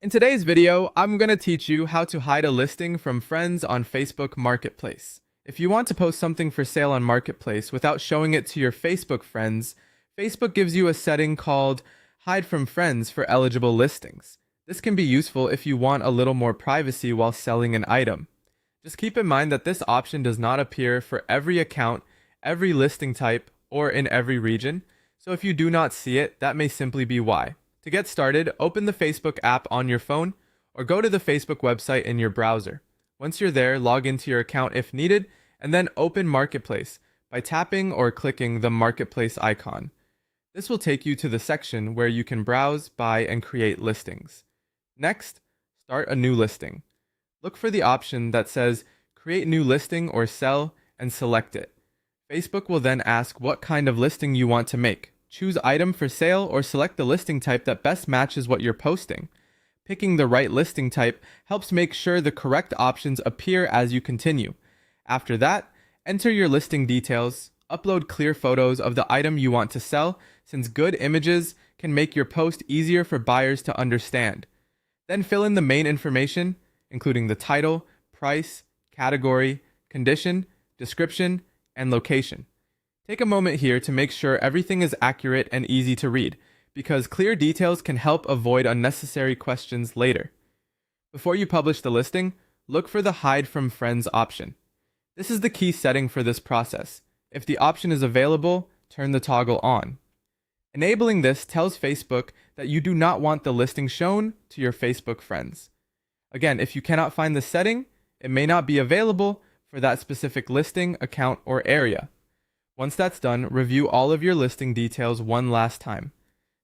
In today's video, I'm going to teach you how to hide a listing from friends on Facebook Marketplace. If you want to post something for sale on Marketplace without showing it to your Facebook friends, Facebook gives you a setting called Hide from Friends for eligible listings. This can be useful if you want a little more privacy while selling an item. Just keep in mind that this option does not appear for every account, every listing type, or in every region, so if you do not see it, that may simply be why. To get started, open the Facebook app on your phone or go to the Facebook website in your browser. Once you're there, log into your account if needed, and then open Marketplace by tapping or clicking the Marketplace icon. This will take you to the section where you can browse, buy, and create listings. Next, start a new listing. Look for the option that says Create New Listing or Sell and select it. Facebook will then ask what kind of listing you want to make. Choose item for sale or select the listing type that best matches what you're posting. Picking the right listing type helps make sure the correct options appear as you continue. After that, enter your listing details. Upload clear photos of the item you want to sell, since good images can make your post easier for buyers to understand. Then fill in the main information, including the title, price, category, condition, description, and location. Take a moment here to make sure everything is accurate and easy to read, because clear details can help avoid unnecessary questions later. Before you publish the listing, look for the Hide from Friends option. This is the key setting for this process. If the option is available, turn the toggle on. Enabling this tells Facebook that you do not want the listing shown to your Facebook friends. Again, if you cannot find the setting, it may not be available for that specific listing, account, or area. Once that's done, review all of your listing details one last time.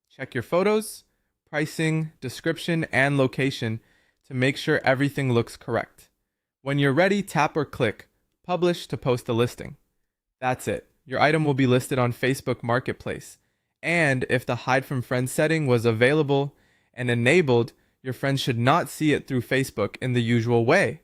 Check your photos, pricing, description, and location to make sure everything looks correct. When you're ready, tap or click Publish to post the listing. That's it. Your item will be listed on Facebook Marketplace. And if the Hide from Friends setting was available and enabled, your friends should not see it through Facebook in the usual way.